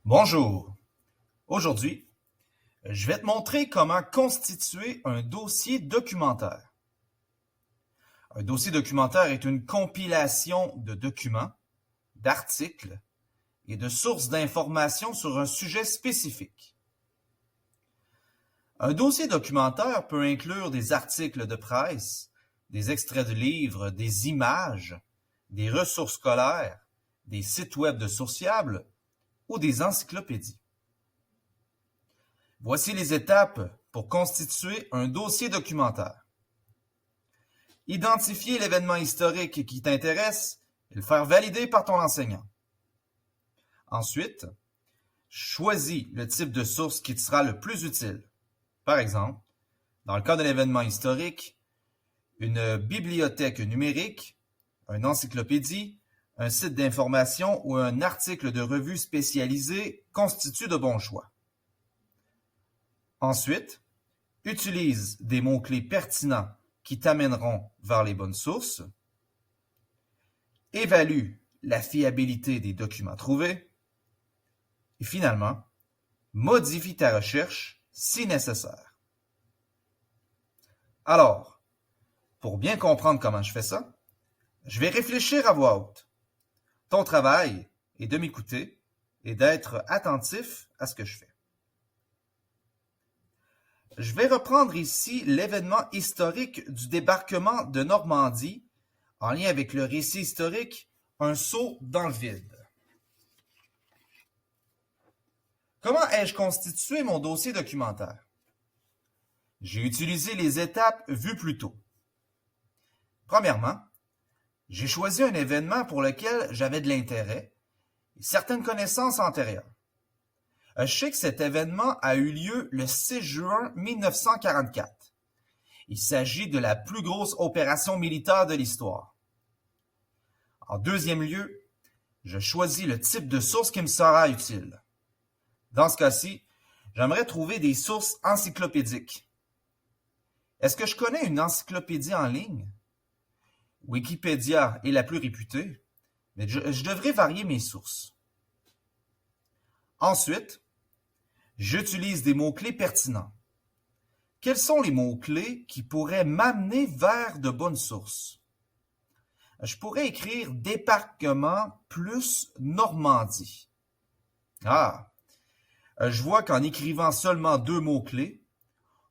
Bonjour. Aujourd'hui, je vais te montrer comment constituer un dossier documentaire. Un dossier documentaire est une compilation de documents, d'articles et de sources d'informations sur un sujet spécifique. Un dossier documentaire peut inclure des articles de presse, des extraits de livres, des images, des ressources scolaires, des sites web de sources fiables ou des encyclopédies. Voici les étapes pour constituer un dossier documentaire. Identifier l'événement historique qui t'intéresse et le faire valider par ton enseignant. Ensuite, choisis le type de source qui te sera le plus utile. Par exemple, dans le cas d'un événement historique, une bibliothèque numérique, une encyclopédie, un site d'information ou un article de revue spécialisé constituent de bons choix. Ensuite, utilise des mots-clés pertinents qui t'amèneront vers les bonnes sources. Évalue la fiabilité des documents trouvés. Et finalement, modifie ta recherche si nécessaire. Alors, pour bien comprendre comment je fais ça, je vais réfléchir à voix haute. Ton travail est de m'écouter et d'être attentif à ce que je fais. Je vais reprendre ici l'événement historique du débarquement de Normandie en lien avec le récit historique Un saut dans le vide. Comment ai-je constitué mon dossier documentaire? J'ai utilisé les étapes vues plus tôt. Premièrement, j'ai choisi un événement pour lequel j'avais de l'intérêt et certaines connaissances antérieures. Je sais que cet événement a eu lieu le 6 juin 1944. Il s'agit de la plus grosse opération militaire de l'histoire. En deuxième lieu, je choisis le type de source qui me sera utile. Dans ce cas-ci, j'aimerais trouver des sources encyclopédiques. Est-ce que je connais une encyclopédie en ligne? Wikipédia est la plus réputée, mais je devrais varier mes sources. Ensuite, j'utilise des mots-clés pertinents. Quels sont les mots-clés qui pourraient m'amener vers de bonnes sources? Je pourrais écrire débarquement plus Normandie. Je vois qu'en écrivant seulement 2 mots-clés,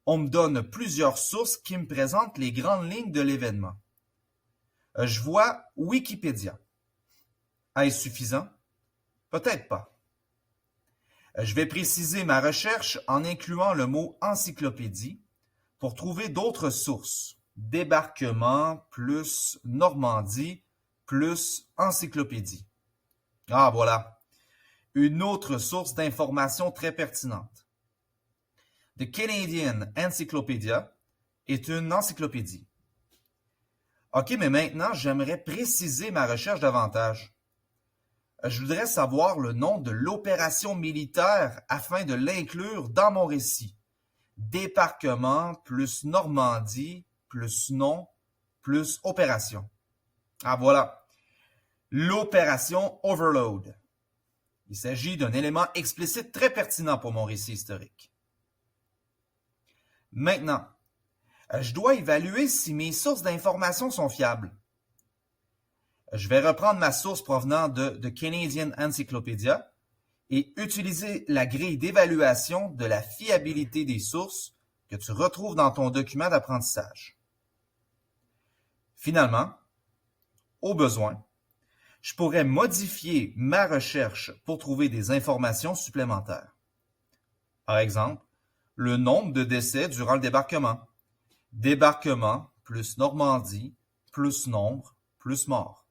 on me donne plusieurs sources qui me présentent les grandes lignes de l'événement. Je vois Wikipédia. Est-ce suffisant? Peut-être pas. Je vais préciser ma recherche en incluant le mot encyclopédie pour trouver d'autres sources. Débarquement plus Normandie plus encyclopédie. Voilà. Une autre source d'information très pertinente. The Canadian Encyclopedia est une encyclopédie. OK, mais maintenant, j'aimerais préciser ma recherche davantage. Je voudrais savoir le nom de l'opération militaire afin de l'inclure dans mon récit. Débarquement plus Normandie plus nom plus opération. Voilà. L'opération Overload. Il s'agit d'un élément explicite très pertinent pour mon récit historique. Maintenant, je dois évaluer si mes sources d'informations sont fiables. Je vais reprendre ma source provenant de The Canadian Encyclopedia et utiliser la grille d'évaluation de la fiabilité des sources que tu retrouves dans ton document d'apprentissage. Finalement, au besoin, je pourrais modifier ma recherche pour trouver des informations supplémentaires. Par exemple, le nombre de décès durant le débarquement. Débarquement plus Normandie plus nombre plus mort.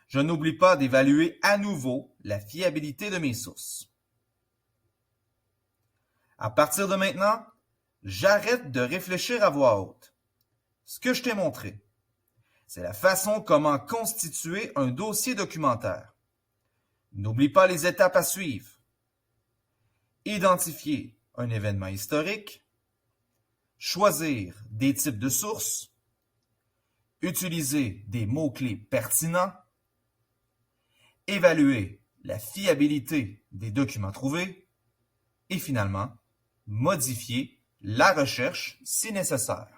Je n'oublie pas d'évaluer à nouveau la fiabilité de mes sources. À partir de maintenant, j'arrête de réfléchir à voix haute. Ce que je t'ai montré, c'est la façon comment constituer un dossier documentaire. N'oublie pas les étapes à suivre. Identifier un événement historique, choisir des types de sources, utiliser des mots-clés pertinents, évaluer la fiabilité des documents trouvés et finalement, modifier la recherche si nécessaire.